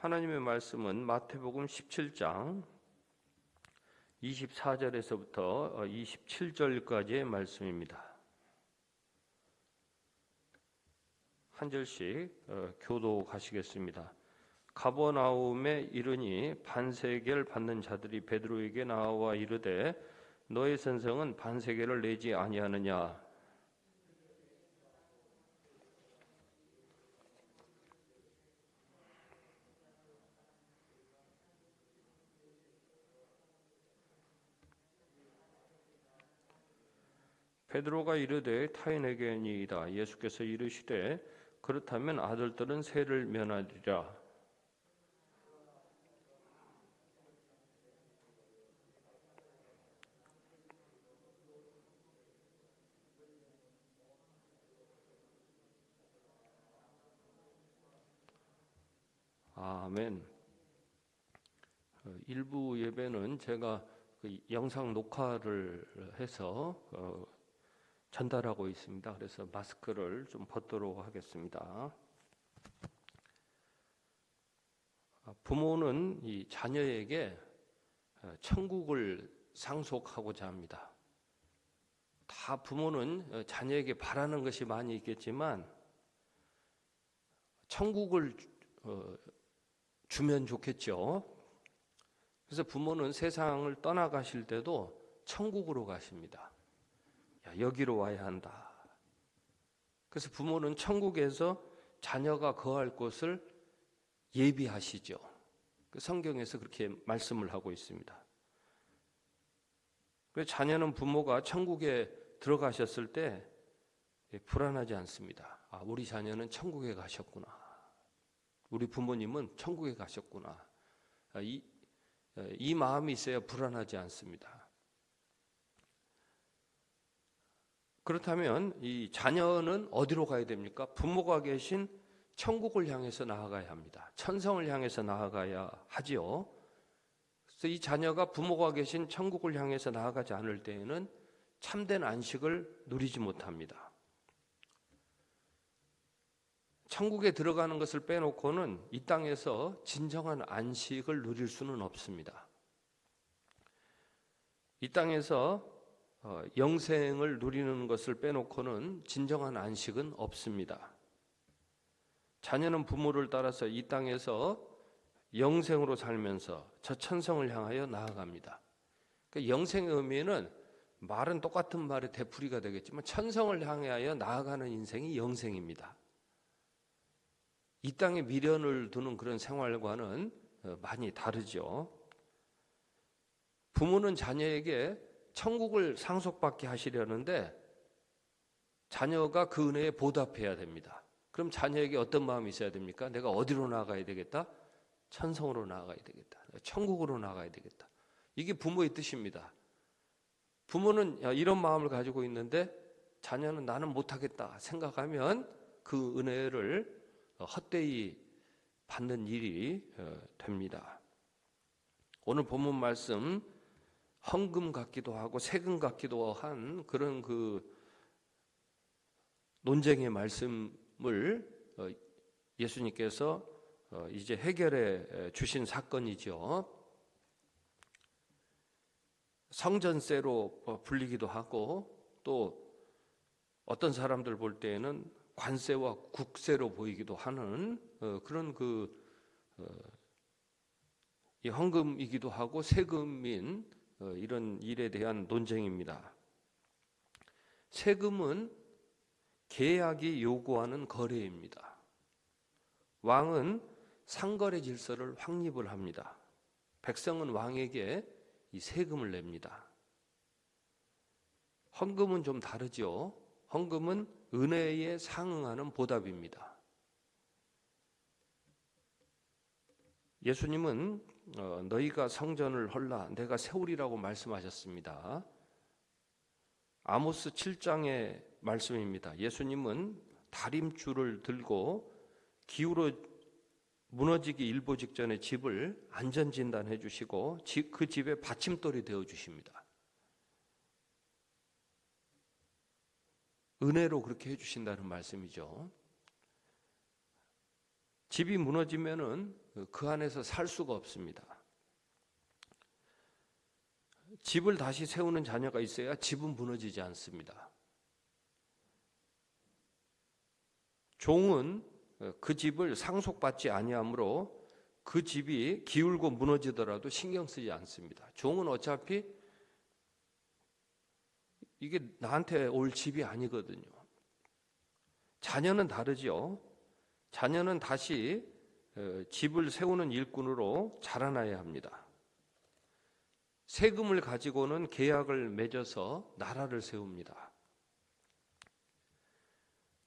하나님의 말씀은 마태복음 17장 24절에서부터 27절까지의 말씀입니다. 한 절씩 교도하시겠습니다. 가버나움에 이르니 반세겔 받는 자들이 베드로에게 나와 이르되 너의 선생은 반세겔을 내지 아니하느냐. 베드로가 이르되 타인에게니이다. 예수께서 이르시되 그렇다면 아들들은 세를 면하리라. 아멘. 일부 예배는 제가 영상 녹화를 해서 전달하고 있습니다. 그래서 마스크를 좀 벗도록 하겠습니다. 부모는 이 자녀에게 천국을 상속하고자 합니다. 다 부모는 자녀에게 바라는 것이 많이 있겠지만 천국을 주면 좋겠죠. 그래서 부모는 세상을 떠나가실 때도 천국으로 가십니다. 여기로 와야 한다. 그래서 부모는 천국에서 자녀가 거할 곳을 예비하시죠. 성경에서 그렇게 말씀을 하고 있습니다. 그래서 자녀는 부모가 천국에 들어가셨을 때 불안하지 않습니다. 우리 자녀는 천국에 가셨구나. 우리 부모님은 천국에 가셨구나. 이 마음이 있어야 불안하지 않습니다. 그렇다면 이 자녀는 어디로 가야 됩니까? 부모가 계신 천국을 향해서 나아가야 합니다. 천성을 향해서 나아가야 하지요. 그래서 이 자녀가 부모가 계신 천국을 향해서 나아가지 않을 때에는 참된 안식을 누리지 못합니다. 천국에 들어가는 것을 빼놓고는 이 땅에서 진정한 안식을 누릴 수는 없습니다. 이 땅에서 영생을 누리는 것을 빼놓고는 진정한 안식은 없습니다. 자녀는 부모를 따라서 이 땅에서 영생으로 살면서 저 천성을 향하여 나아갑니다. 그러니까 영생의 의미는 말은 똑같은 말의 되풀이가 되겠지만 천성을 향하여 나아가는 인생이 영생입니다. 이 땅에 미련을 두는 그런 생활과는 많이 다르죠. 부모는 자녀에게 천국을 상속받게 하시려는데 자녀가 그 은혜에 보답해야 됩니다. 그럼 자녀에게 어떤 마음이 있어야 됩니까? 내가 어디로 나아가야 되겠다? 천성으로 나아가야 되겠다. 천국으로 나아가야 되겠다. 이게 부모의 뜻입니다. 부모는 이런 마음을 가지고 있는데 자녀는 나는 못하겠다 생각하면 그 은혜를 헛되이 받는 일이 됩니다. 오늘 본문 말씀 헌금 같기도 하고 세금 같기도 한 그런 논쟁의 말씀을 예수님께서 이제 해결해 주신 사건이죠. 성전세로 불리기도 하고 또 어떤 사람들 볼 때에는 관세와 국세로 보이기도 하는 그런 이 헌금이기도 하고 세금인 이런 일에 대한 논쟁입니다. 세금은 계약이 요구하는 거래입니다. 왕은 상거래 질서를 확립을 합니다. 백성은 왕에게 이 세금을 냅니다. 헌금은 좀 다르죠. 헌금은 은혜에 상응하는 보답입니다. 예수님은 너희가 성전을 헐라 내가 세우리라고 말씀하셨습니다. 아모스 7장의 말씀입니다. 예수님은 다림줄을 들고 기울어 무너지기 일보 직전에 집을 안전진단해 주시고 그 집에 받침돌이 되어 주십니다. 은혜로 그렇게 해주신다는 말씀이죠. 집이 무너지면은 그 안에서 살 수가 없습니다. 집을 다시 세우는 자녀가 있어야 집은 무너지지 않습니다. 종은 그 집을 상속받지 아니하므로 그 집이 기울고 무너지더라도 신경 쓰지 않습니다. 종은 어차피 이게 나한테 올 집이 아니거든요. 자녀는 다르죠. 자녀는 다시 집을 세우는 일꾼으로 자라나야 합니다. 세금을 가지고는 계약을 맺어서 나라를 세웁니다.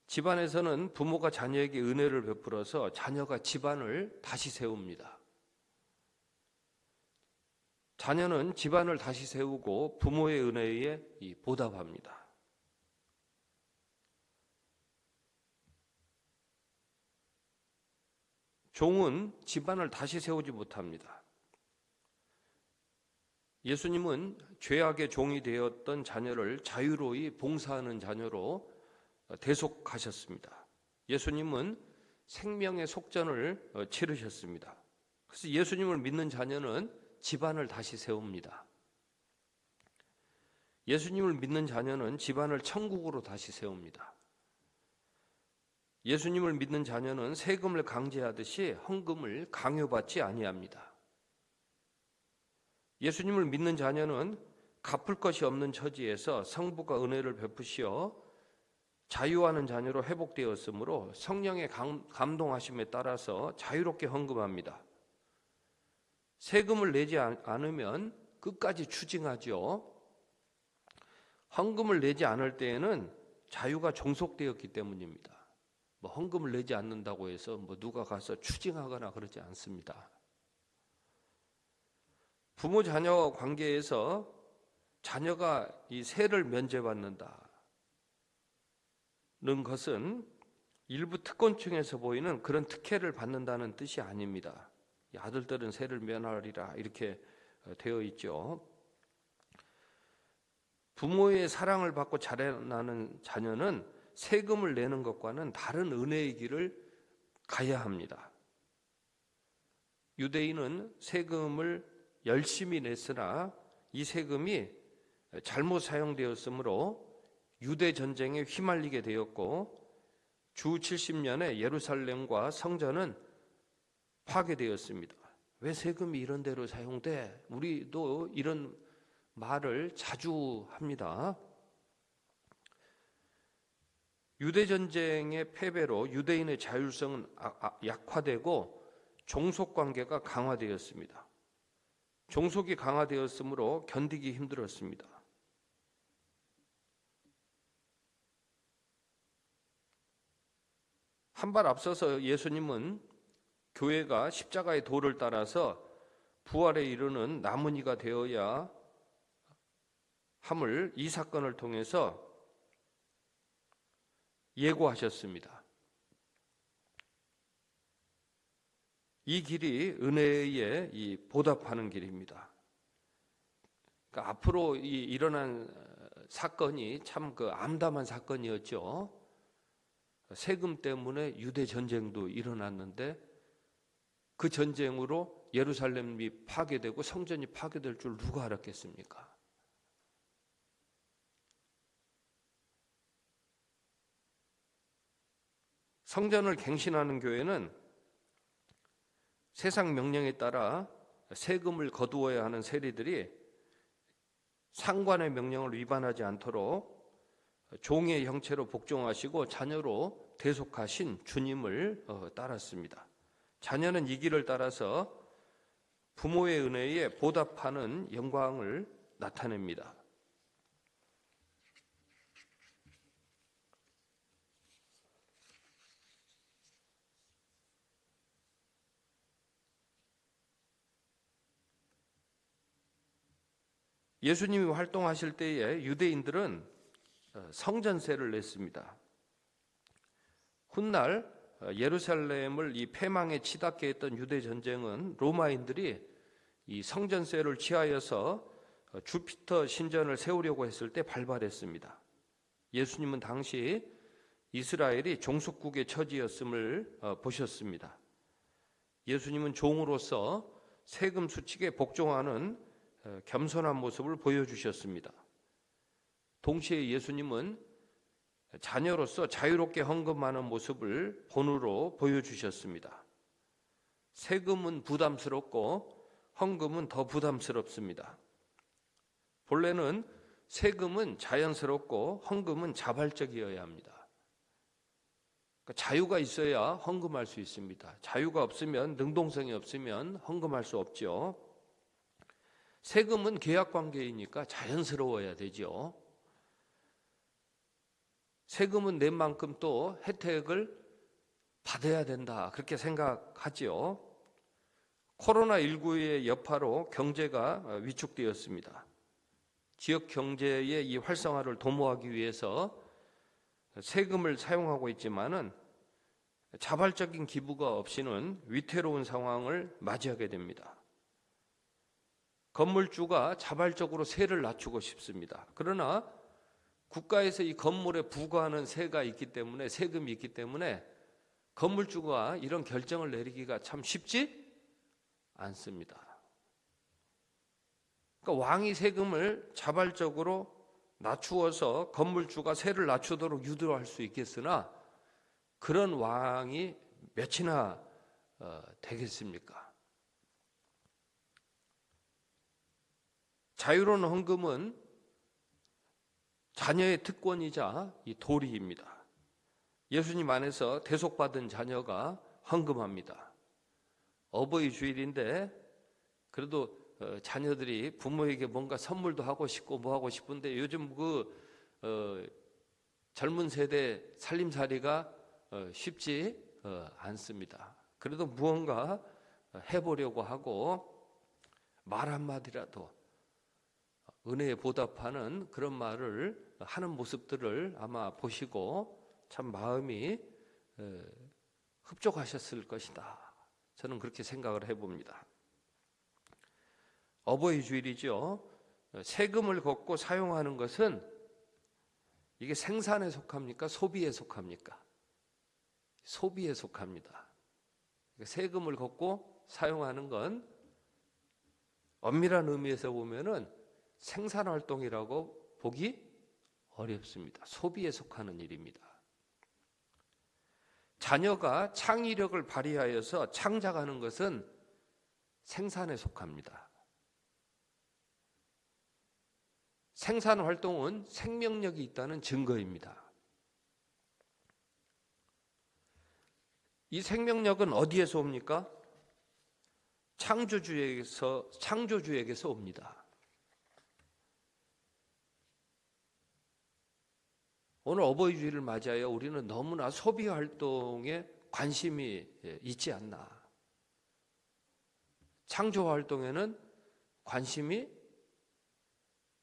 집안에서는 부모가 자녀에게 은혜를 베풀어서 자녀가 집안을 다시 세웁니다. 자녀는 집안을 다시 세우고 부모의 은혜에 보답합니다. 종은 집안을 다시 세우지 못합니다. 예수님은 죄악의 종이 되었던 자녀를 자유로이 봉사하는 자녀로 대속하셨습니다. 예수님은 생명의 속전을 치르셨습니다. 그래서 예수님을 믿는 자녀는 집안을 다시 세웁니다. 예수님을 믿는 자녀는 집안을 천국으로 다시 세웁니다. 예수님을 믿는 자녀는 세금을 강제하듯이 헌금을 강요받지 아니합니다. 예수님을 믿는 자녀는 갚을 것이 없는 처지에서 성부가 은혜를 베푸시어 자유하는 자녀로 회복되었으므로 성령의 감동하심에 따라서 자유롭게 헌금합니다. 세금을 내지 않으면 끝까지 추징하죠. 헌금을 내지 않을 때에는 자유가 종속되었기 때문입니다. 헌금을 내지 않는다고 해서 누가 가서 추징하거나 그러지 않습니다. 부모 자녀 관계에서 자녀가 이 세를 면제받는다는 것은 일부 특권층에서 보이는 그런 특혜를 받는다는 뜻이 아닙니다. 아들들은 세를 면하리라 이렇게 되어 있죠. 부모의 사랑을 받고 자라나는 자녀는 세금을 내는 것과는 다른 은혜의 길을 가야 합니다. 유대인은 세금을 열심히 냈으나 이 세금이 잘못 사용되었으므로 유대 전쟁에 휘말리게 되었고 주 70년에 예루살렘과 성전은 파괴되었습니다. 왜 세금이 이런 데로 사용돼? 우리도 이런 말을 자주 합니다. 유대 전쟁의 패배로 유대인의 자율성은 약화되고 종속 관계가 강화되었습니다. 종속이 강화되었으므로 견디기 힘들었습니다. 한 발 앞서서 예수님은 교회가 십자가의 도를 따라서 부활에 이르는 나문이가 되어야 함을 이 사건을 통해서 예고하셨습니다. 이 길이 은혜에 보답하는 길입니다. 그러니까 앞으로 일어난 사건이 참 암담한 사건이었죠. 세금 때문에 유대 전쟁도 일어났는데 그 전쟁으로 예루살렘이 파괴되고 성전이 파괴될 줄 누가 알았겠습니까? 성전을 갱신하는 교회는 세상 명령에 따라 세금을 거두어야 하는 세리들이 상관의 명령을 위반하지 않도록 종의 형체로 복종하시고 자녀로 대속하신 주님을 따랐습니다. 자녀는 이 길을 따라서 부모의 은혜에 보답하는 영광을 나타냅니다. 예수님이 활동하실 때에 유대인들은 성전세를 냈습니다. 훗날 예루살렘을 이 패망에 치닫게 했던 유대 전쟁은 로마인들이 이 성전세를 취하여서 주피터 신전을 세우려고 했을 때 발발했습니다. 예수님은 당시 이스라엘이 종속국의 처지였음을 보셨습니다. 예수님은 종으로서 세금 수칙에 복종하는 겸손한 모습을 보여주셨습니다. 동시에 예수님은 자녀로서 자유롭게 헌금하는 모습을 본으로 보여주셨습니다. 세금은 부담스럽고 헌금은 더 부담스럽습니다. 본래는 세금은 자연스럽고 헌금은 자발적이어야 합니다. 그러니까 자유가 있어야 헌금할 수 있습니다. 자유가 없으면, 능동성이 없으면 헌금할 수 없죠. 세금은 계약관계이니까 자연스러워야 되죠. 세금은 낸 만큼 또 혜택을 받아야 된다, 그렇게 생각하지요. 코로나19의 여파로 경제가 위축되었습니다. 지역 경제의 이 활성화를 도모하기 위해서 세금을 사용하고 있지만은 자발적인 기부가 없이는 위태로운 상황을 맞이하게 됩니다. 건물주가 자발적으로 세를 낮추고 싶습니다. 그러나 국가에서 이 건물에 부과하는 세가 있기 때문에, 세금이 있기 때문에 건물주가 이런 결정을 내리기가 참 쉽지 않습니다. 그러니까 왕이 세금을 자발적으로 낮추어서 건물주가 세를 낮추도록 유도할 수 있겠으나 그런 왕이 몇이나 되겠습니까? 자유로운 헌금은 자녀의 특권이자 이 도리입니다. 예수님 안에서 대속받은 자녀가 헌금합니다. 어버이 주일인데 그래도 자녀들이 부모에게 뭔가 선물도 하고 싶고 뭐 하고 싶은데 요즘 젊은 세대 살림살이가 쉽지 않습니다. 그래도 무언가 해보려고 하고 말 한마디라도 은혜에 보답하는 그런 말을 하는 모습들을 아마 보시고 참 마음이 흡족하셨을 것이다, 저는 그렇게 생각을 해봅니다. 어버이 주일이죠. 세금을 걷고 사용하는 것은 이게 생산에 속합니까? 소비에 속합니까? 소비에 속합니다. 세금을 걷고 사용하는 건 엄밀한 의미에서 보면은 생산활동이라고 보기 어렵습니다. 소비에 속하는 일입니다. 자녀가 창의력을 발휘하여서 창작하는 것은 생산에 속합니다. 생산활동은 생명력이 있다는 증거입니다. 이 생명력은 어디에서 옵니까? 창조주에게서 옵니다. 오늘 어버이 주일을 맞이하여 우리는 너무나 소비 활동에 관심이 있지 않나. 창조 활동에는 관심이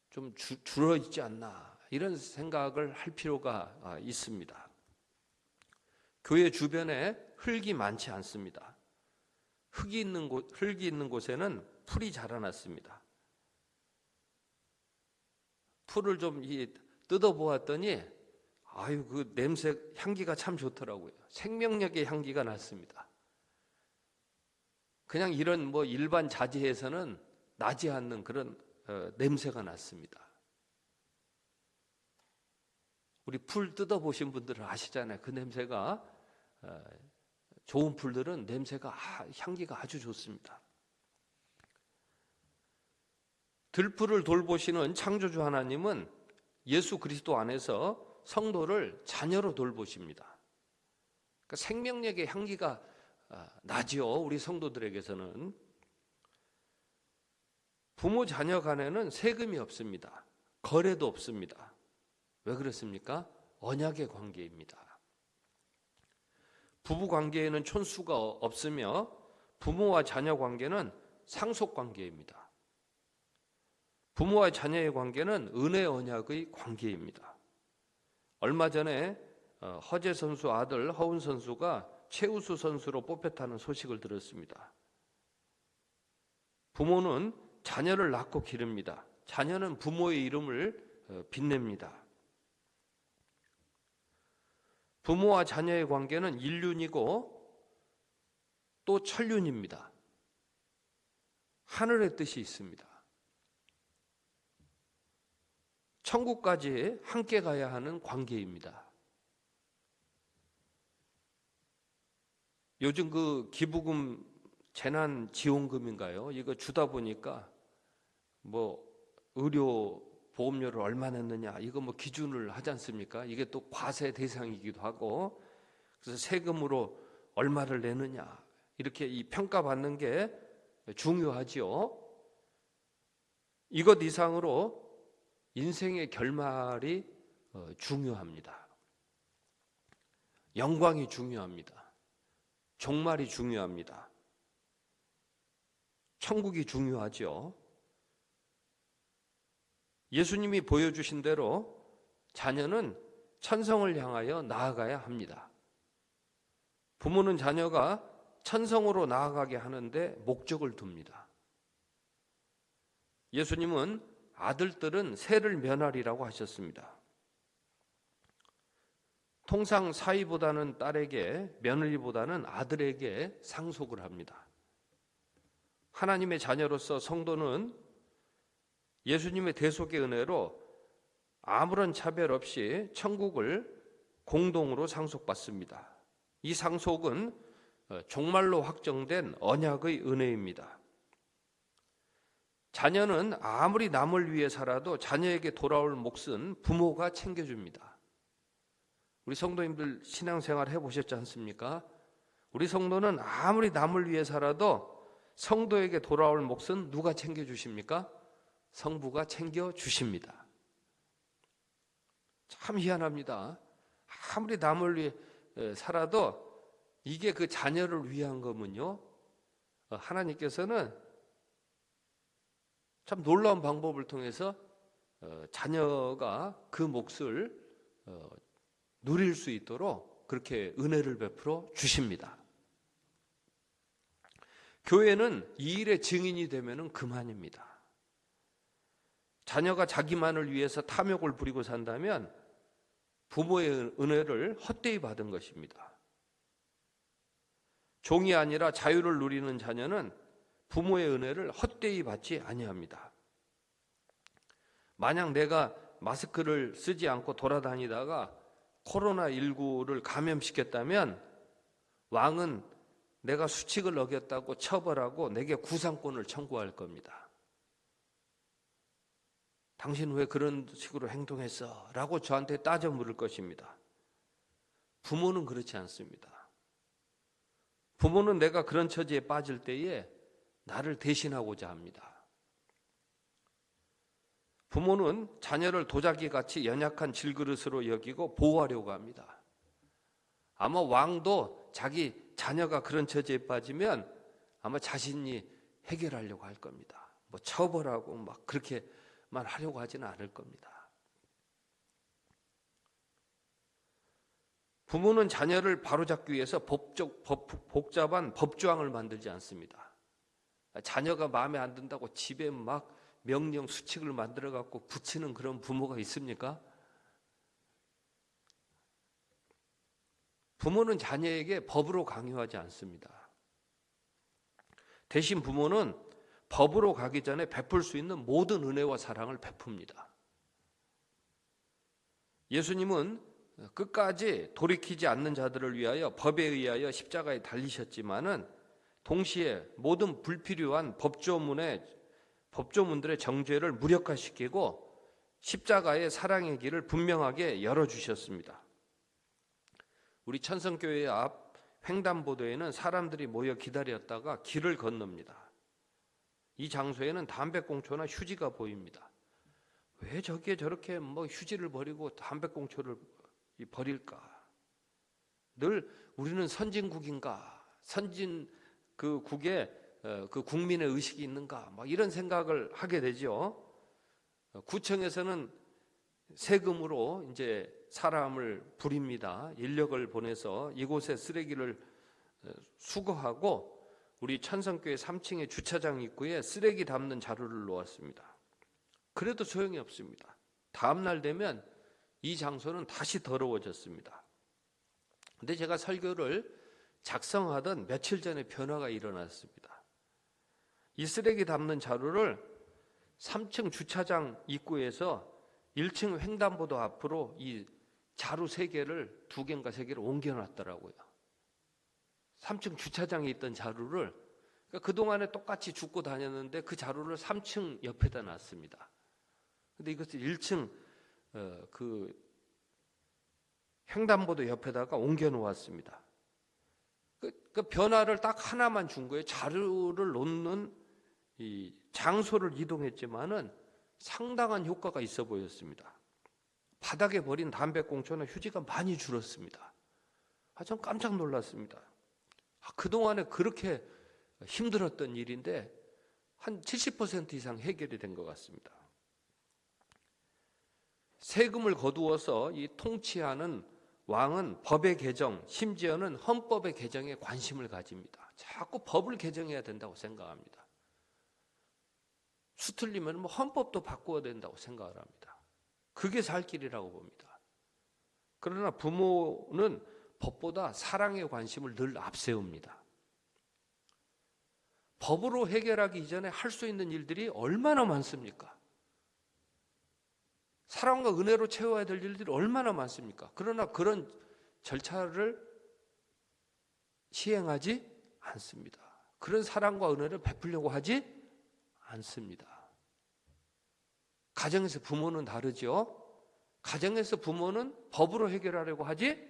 좀 줄어 있지 않나, 이런 생각을 할 필요가 있습니다. 교회 주변에 흙이 많지 않습니다. 흙이 있는 곳에는 풀이 자라났습니다. 풀을 좀 뜯어 보았더니 그 냄새, 향기가 참 좋더라고요. 생명력의 향기가 났습니다. 그냥 이런 일반 자재에서는 나지 않는 그런 냄새가 났습니다. 우리 풀 뜯어 보신 분들은 아시잖아요. 그 냄새가, 좋은 풀들은 냄새가, 향기가 아주 좋습니다. 들풀을 돌보시는 창조주 하나님은 예수 그리스도 안에서 성도를 자녀로 돌보십니다. 그러니까 생명력의 향기가 나지요, 우리 성도들에게서는. 부모 자녀 간에는 세금이 없습니다. 거래도 없습니다. 왜 그렇습니까? 언약의 관계입니다. 부부 관계에는 촌수가 없으며 부모와 자녀 관계는 상속 관계입니다. 부모와 자녀의 관계는 은혜 언약의 관계입니다. 얼마 전에 허재 선수 아들 허운 선수가 최우수 선수로 뽑혔다는 소식을 들었습니다. 부모는 자녀를 낳고 기릅니다. 자녀는 부모의 이름을 빛냅니다. 부모와 자녀의 관계는 인륜이고 또 천륜입니다. 하늘의 뜻이 있습니다. 천국까지 함께 가야 하는 관계입니다. 요즘 그 기부금 재난지원금인가요? 이거 주다 보니까 뭐 의료 보험료를 얼마 냈느냐 이거 뭐 기준을 하지 않습니까? 이게 또 과세 대상이기도 하고 그래서 세금으로 얼마를 내느냐 이렇게 이 평가받는 게 중요하지요. 이것 이상으로 인생의 결말이 중요합니다. 영광이 중요합니다. 종말이 중요합니다. 천국이 중요하죠. 예수님이 보여주신 대로 자녀는 천성을 향하여 나아가야 합니다. 부모는 자녀가 천성으로 나아가게 하는데 목적을 둡니다. 예수님은 아들들은 세를 면하리라고 하셨습니다. 통상 사위보다는 딸에게, 며느리보다는 아들에게 상속을 합니다. 하나님의 자녀로서 성도는 예수님의 대속의 은혜로 아무런 차별 없이 천국을 공동으로 상속받습니다. 이 상속은 종말로 확정된 언약의 은혜입니다. 자녀는 아무리 남을 위해 살아도 자녀에게 돌아올 몫은 부모가 챙겨줍니다. 우리 성도님들 신앙생활 해보셨지 않습니까? 우리 성도는 아무리 남을 위해 살아도 성도에게 돌아올 몫은 누가 챙겨주십니까? 성부가 챙겨주십니다. 참 희한합니다. 아무리 남을 위해 살아도 이게 그 자녀를 위한 거면요, 하나님께서는 참 놀라운 방법을 통해서 자녀가 그 몫을 누릴 수 있도록 그렇게 은혜를 베풀어 주십니다. 교회는 이 일의 증인이 되면 그만입니다. 자녀가 자기만을 위해서 탐욕을 부리고 산다면 부모의 은혜를 헛되이 받은 것입니다. 종이 아니라 자유를 누리는 자녀는 부모의 은혜를 헛되이 받지 아니합니다. 만약 내가 마스크를 쓰지 않고 돌아다니다가 코로나19를 감염시켰다면 왕은 내가 수칙을 어겼다고 처벌하고 내게 구상권을 청구할 겁니다. 당신 왜 그런 식으로 행동했어? 라고 저한테 따져 물을 것입니다. 부모는 그렇지 않습니다. 부모는 내가 그런 처지에 빠질 때에 나를 대신하고자 합니다. 부모는 자녀를 도자기같이 연약한 질그릇으로 여기고 보호하려고 합니다. 아마 왕도 자기 자녀가 그런 처지에 빠지면 아마 자신이 해결하려고 할 겁니다. 뭐 처벌하고 막 그렇게만 하려고 하지는 않을 겁니다. 부모는 자녀를 바로잡기 위해서 복잡한 법조항을 만들지 않습니다. 자녀가 마음에 안 든다고 집에 막 명령 수칙을 만들어 갖고 붙이는 그런 부모가 있습니까? 부모는 자녀에게 법으로 강요하지 않습니다. 대신 부모는 법으로 가기 전에 베풀 수 있는 모든 은혜와 사랑을 베풉니다. 예수님은 끝까지 돌이키지 않는 자들을 위하여 법에 의하여 십자가에 달리셨지만은 동시에 모든 불필요한 법조문들의 정죄를 무력화시키고 십자가의 사랑의 길을 분명하게 열어주셨습니다. 우리 천성교회 앞 횡단보도에는 사람들이 모여 기다렸다가 길을 건넙니다. 이 장소에는 담배꽁초나 휴지가 보입니다. 왜 저기에 저렇게 휴지를 버리고 담배꽁초를 버릴까? 늘 우리는 선진국인가? 선진 그 국에 그 국민의 의식이 있는가? 이런 생각을 하게 되죠. 구청에서는 세금으로 이제 사람을 부립니다. 인력을 보내서 이곳에 쓰레기를 수거하고 우리 천성교회 3층의 주차장 입구에 쓰레기 담는 자루를 놓았습니다. 그래도 소용이 없습니다. 다음 날 되면 이 장소는 다시 더러워졌습니다. 근데 제가 설교를 작성하던 며칠 전에 변화가 일어났습니다. 이 쓰레기 담는 자루를 3층 주차장 입구에서 1층 횡단보도 앞으로 이 자루 3개를 2개인가 3개를 옮겨놨더라고요. 3층 주차장에 있던 자루를, 그러니까 그동안에 똑같이 줍고 다녔는데 그 자루를 3층 옆에다 놨습니다. 근데 이것을 1층 그 횡단보도 옆에다가 옮겨 놓았습니다. 그 변화를 딱 하나만 준 거예요. 자루를 놓는 이 장소를 이동했지만은 상당한 효과가 있어 보였습니다. 바닥에 버린 담배꽁초나 휴지가 많이 줄었습니다. 전 깜짝 놀랐습니다. 그동안에 그렇게 힘들었던 일인데 한 70% 이상 해결이 된 것 같습니다. 세금을 거두어서 이 통치하는 왕은 법의 개정, 심지어는 헌법의 개정에 관심을 가집니다. 자꾸 법을 개정해야 된다고 생각합니다. 수틀리면 헌법도 바꿔야 된다고 생각을 합니다. 그게 살 길이라고 봅니다. 그러나 부모는 법보다 사랑의 관심을 늘 앞세웁니다. 법으로 해결하기 이전에 할 수 있는 일들이 얼마나 많습니까? 사랑과 은혜로 채워야 될 일들이 얼마나 많습니까? 그러나 그런 절차를 시행하지 않습니다. 그런 사랑과 은혜를 베풀려고 하지 않습니다. 가정에서 부모는 다르죠. 가정에서 부모는 법으로 해결하려고 하지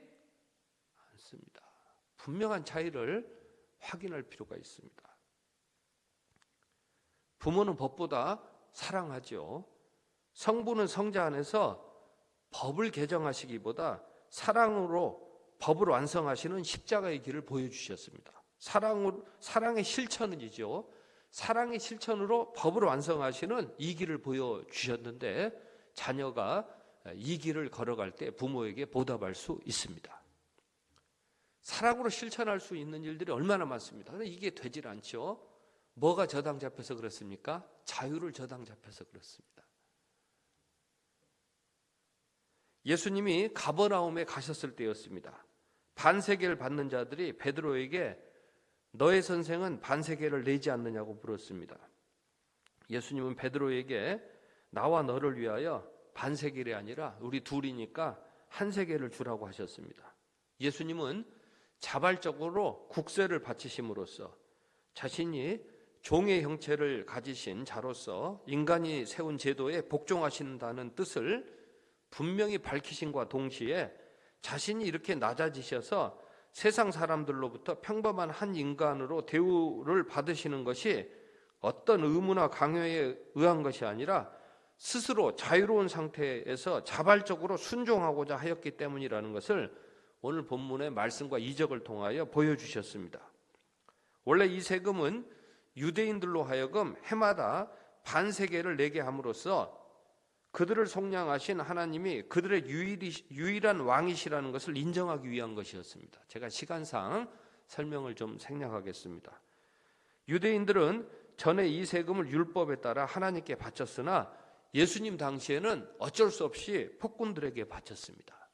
않습니다. 분명한 차이를 확인할 필요가 있습니다. 부모는 법보다 사랑하죠. 성부는 성자 안에서 법을 개정하시기보다 사랑으로 법을 완성하시는 십자가의 길을 보여주셨습니다. 사랑의 실천이죠. 사랑의 실천으로 법을 완성하시는 이 길을 보여주셨는데 자녀가 이 길을 걸어갈 때 부모에게 보답할 수 있습니다. 사랑으로 실천할 수 있는 일들이 얼마나 많습니다. 그런데 이게 되질 않죠. 뭐가 저당 잡혀서 그렇습니까? 자유를 저당 잡혀서 그렇습니다. 예수님이 가버나움에 가셨을 때였습니다. 반세계를 받는 자들이 베드로에게 너의 선생은 반세계를 내지 않느냐고 물었습니다. 예수님은 베드로에게 나와 너를 위하여 반세계가 아니라 우리 둘이니까 한 세계를 주라고 하셨습니다. 예수님은 자발적으로 국세를 바치심으로써 자신이 종의 형체를 가지신 자로서 인간이 세운 제도에 복종하신다는 뜻을 분명히 밝히신과 동시에 자신이 이렇게 낮아지셔서 세상 사람들로부터 평범한 한 인간으로 대우를 받으시는 것이 어떤 의무나 강요에 의한 것이 아니라 스스로 자유로운 상태에서 자발적으로 순종하고자 하였기 때문이라는 것을 오늘 본문의 말씀과 이적을 통하여 보여주셨습니다. 원래 이 세금은 유대인들로 하여금 해마다 반세계를 내게 함으로써 그들을 속량하신 하나님이 그들의 유일한 왕이시라는 것을 인정하기 위한 것이었습니다. 제가 시간상 설명을 좀 생략하겠습니다. 유대인들은 전에 이 세금을 율법에 따라 하나님께 바쳤으나 예수님 당시에는 어쩔 수 없이 폭군들에게 바쳤습니다.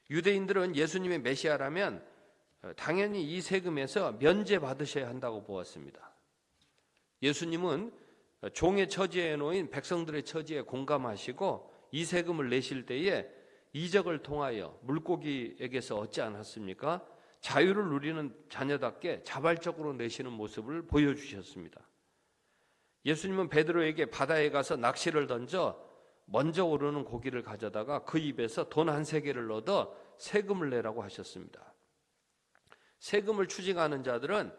유대인들은 예수님의 메시아라면 당연히 이 세금에서 면제받으셔야 한다고 보았습니다. 예수님은 종의 처지에 놓인 백성들의 처지에 공감하시고 이 세금을 내실 때에 이적을 통하여 물고기에게서 얻지 않았습니까? 자유를 누리는 자녀답게 자발적으로 내시는 모습을 보여주셨습니다. 예수님은 베드로에게 바다에 가서 낚시를 던져 먼저 오르는 고기를 가져다가 그 입에서 돈 한 세개를 얻어 세금을 내라고 하셨습니다. 세금을 추징하는 자들은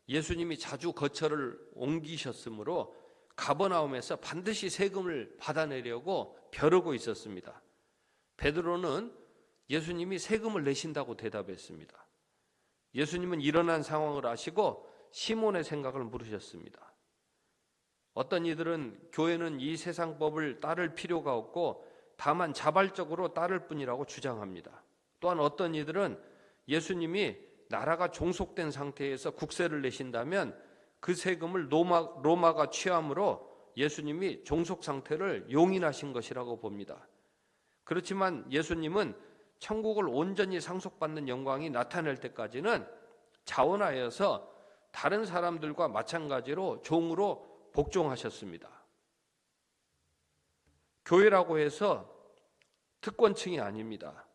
예수님이 자주 거처를 옮기셨으므로 가버나움에서 반드시 세금을 받아내려고 벼르고 있었습니다. 베드로는 예수님이 세금을 내신다고 대답했습니다. 예수님은 일어난 상황을 아시고 시몬의 생각을 물으셨습니다. 어떤 이들은 교회는 이 세상 법을 따를 필요가 없고 다만 자발적으로 따를 뿐이라고 주장합니다. 또한 어떤 이들은 예수님이 나라가 종속된 상태에서 국세를 내신다면 그 세금을 로마가 취함으로 예수님이 종속 상태를 용인하신 것이라고 봅니다. 그렇지만 예수님은 천국을 온전히 상속받는 영광이 나타날 때까지는 자원하여서 다른 사람들과 마찬가지로 종으로 복종하셨습니다. 교회라고 해서 특권층이 아닙니다.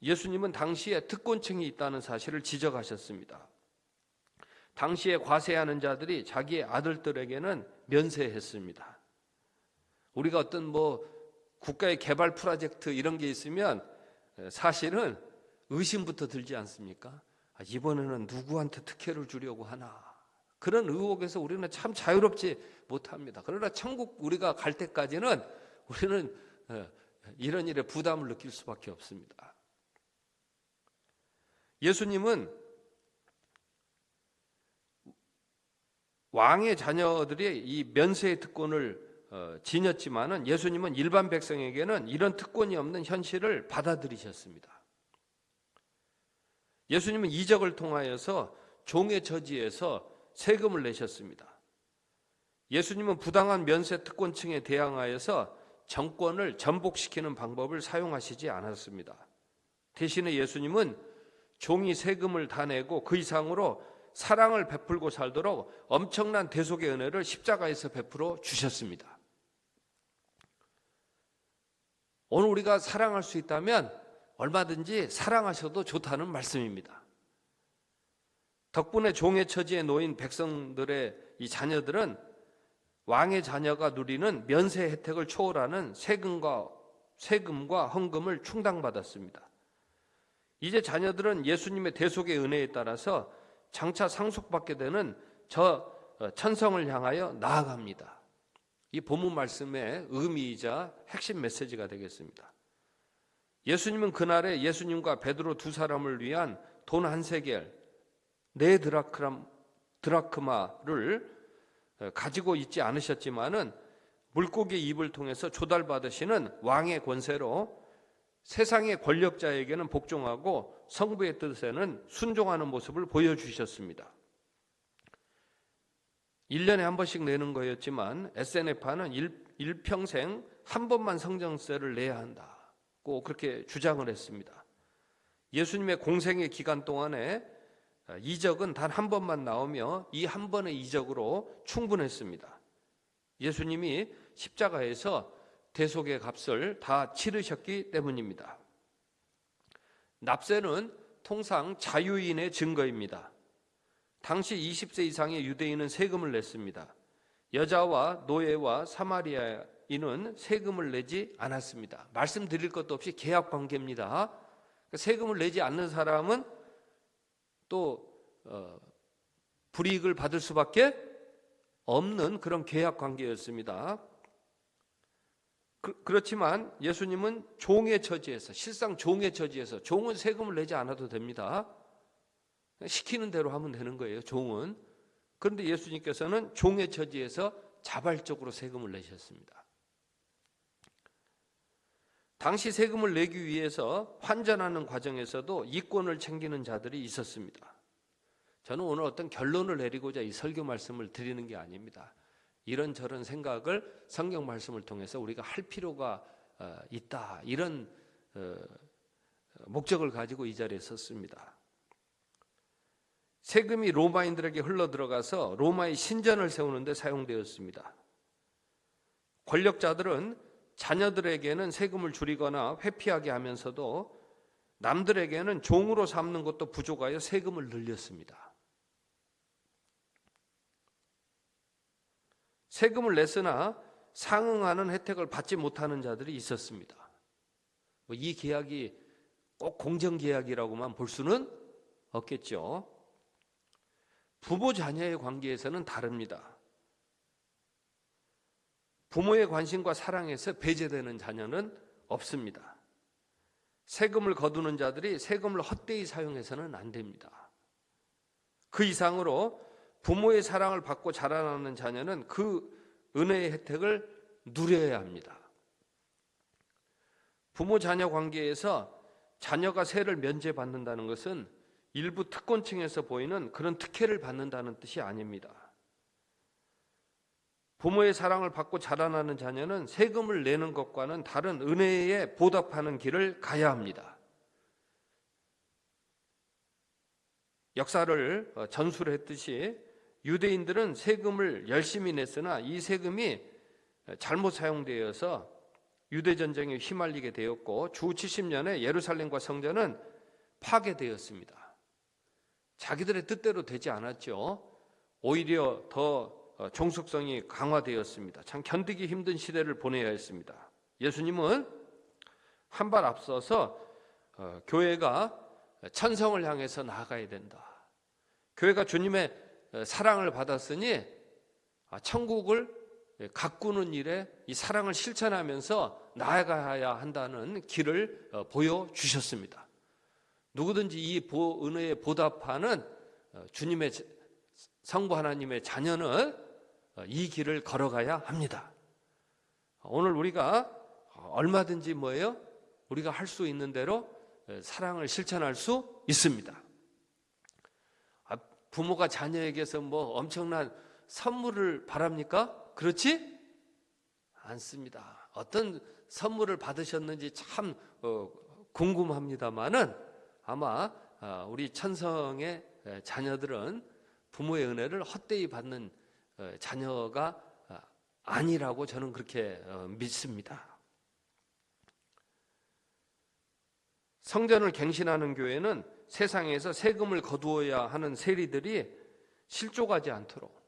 예수님은 당시에 특권층이 있다는 사실을 지적하셨습니다. 당시에 과세하는 자들이 자기의 아들들에게는 면세했습니다. 우리가 어떤 국가의 개발 프로젝트 이런 게 있으면 사실은 의심부터 들지 않습니까? 이번에는 누구한테 특혜를 주려고 하나? 그런 의혹에서 우리는 참 자유롭지 못합니다. 그러나 천국 우리가 갈 때까지는 우리는 이런 일에 부담을 느낄 수밖에 없습니다. 예수님은 왕의 자녀들이 이 면세의 특권을 지녔지만은 예수님은 일반 백성에게는 이런 특권이 없는 현실을 받아들이셨습니다. 예수님은 이적을 통하여서 종의 처지에서 세금을 내셨습니다. 예수님은 부당한 면세 특권층에 대항하여서 정권을 전복시키는 방법을 사용하시지 않았습니다. 대신에 예수님은 종이 세금을 다 내고 그 이상으로 사랑을 베풀고 살도록 엄청난 대속의 은혜를 십자가에서 베풀어 주셨습니다. 오늘 우리가 사랑할 수 있다면 얼마든지 사랑하셔도 좋다는 말씀입니다. 덕분에 종의 처지에 놓인 백성들의 이 자녀들은 왕의 자녀가 누리는 면세 혜택을 초월하는 세금과 헌금을 충당받았습니다. 이제 자녀들은 예수님의 대속의 은혜에 따라서 장차 상속받게 되는 저 천성을 향하여 나아갑니다. 이 본문 말씀의 의미이자 핵심 메시지가 되겠습니다. 예수님은 그날에 예수님과 베드로 두 사람을 위한 돈 한 세겔, 4 드라크마를 가지고 있지 않으셨지만은 물고기 입을 통해서 조달받으시는 왕의 권세로 세상의 권력자에게는 복종하고 성부의 뜻에는 순종하는 모습을 보여주셨습니다. 1년에 한 번씩 내는 거였지만 SNF파는 일평생 한 번만 성전세를 내야 한다고 그렇게 주장을 했습니다. 예수님의 공생의 기간 동안에 이적은 단 한 번만 나오며 이 한 번의 이적으로 충분했습니다. 예수님이 십자가에서 대속의 값을 다 치르셨기 때문입니다. 납세는 통상 자유인의 증거입니다. 당시 20세 이상의 유대인은 세금을 냈습니다. 여자와 노예와 사마리아인은 세금을 내지 않았습니다. 말씀드릴 것도 없이 계약 관계입니다. 세금을 내지 않는 사람은 또 불이익을 받을 수밖에 없는 그런 계약 관계였습니다. 그렇지만 예수님은 종의 처지에서, 실상 종의 처지에서, 종은 세금을 내지 않아도 됩니다. 시키는 대로 하면 되는 거예요, 종은. 그런데 예수님께서는 종의 처지에서 자발적으로 세금을 내셨습니다. 당시 세금을 내기 위해서 환전하는 과정에서도 이권을 챙기는 자들이 있었습니다. 저는 오늘 어떤 결론을 내리고자 이 설교 말씀을 드리는 게 아닙니다. 이런저런 생각을 성경 말씀을 통해서 우리가 할 필요가 있다, 이런 목적을 가지고 이 자리에 섰습니다. 세금이 로마인들에게 흘러들어가서 로마의 신전을 세우는 데 사용되었습니다. 권력자들은 자녀들에게는 세금을 줄이거나 회피하게 하면서도 남들에게는 종으로 삼는 것도 부족하여 세금을 늘렸습니다. 세금을 냈으나 상응하는 혜택을 받지 못하는 자들이 있었습니다. 이 계약이 꼭 공정계약이라고만 볼 수는 없겠죠. 부모 자녀의 관계에서는 다릅니다. 부모의 관심과 사랑에서 배제되는 자녀는 없습니다. 세금을 거두는 자들이 세금을 헛되이 사용해서는 안 됩니다. 그 이상으로 부모의 사랑을 받고 자라나는 자녀는 그 은혜의 혜택을 누려야 합니다. 부모 자녀 관계에서 자녀가 세를 면제받는다는 것은 일부 특권층에서 보이는 그런 특혜를 받는다는 뜻이 아닙니다. 부모의 사랑을 받고 자라나는 자녀는 세금을 내는 것과는 다른 은혜에 보답하는 길을 가야 합니다. 역사를 전술했듯이 유대인들은 세금을 열심히 냈으나 이 세금이 잘못 사용되어서 유대전쟁에 휘말리게 되었고 주 70년에 예루살렘과 성전은 파괴되었습니다. 자기들의 뜻대로 되지 않았죠. 오히려 더 종속성이 강화되었습니다. 참 견디기 힘든 시대를 보내야 했습니다. 예수님은 한 발 앞서서 교회가 천성을 향해서 나아가야 된다. 교회가 주님의 사랑을 받았으니 천국을 가꾸는 일에 이 사랑을 실천하면서 나아가야 한다는 길을 보여주셨습니다. 누구든지 이 은혜에 보답하는 주님의 성부 하나님의 자녀는 이 길을 걸어가야 합니다. 오늘 우리가 얼마든지 뭐예요? 우리가 할 수 있는 대로 사랑을 실천할 수 있습니다. 부모가 자녀에게서 뭐 엄청난 선물을 바랍니까? 그렇지 않습니다. 어떤 선물을 받으셨는지 참 궁금합니다만은 아마 우리 천성의 자녀들은 부모의 은혜를 헛되이 받는 자녀가 아니라고 저는 그렇게 믿습니다. 성전을 갱신하는 교회는 세상에서 세금을 거두어야 하는 세리들이 실족하지 않도록,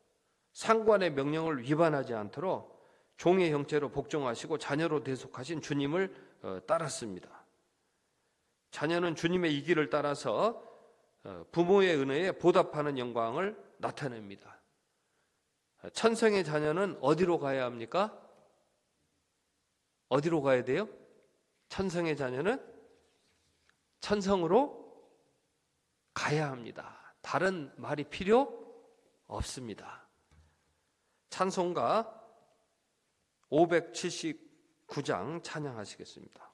상관의 명령을 위반하지 않도록 종의 형체로 복종하시고 자녀로 대속하신 주님을 따랐습니다. 자녀는 주님의 이 길을 따라서 부모의 은혜에 보답하는 영광을 나타냅니다. 천성의 자녀는 어디로 가야 합니까? 어디로 가야 돼요? 천성의 자녀는 천성으로 가야 합니다. 다른 말이 필요 없습니다. 찬송가 579장 찬양하시겠습니다.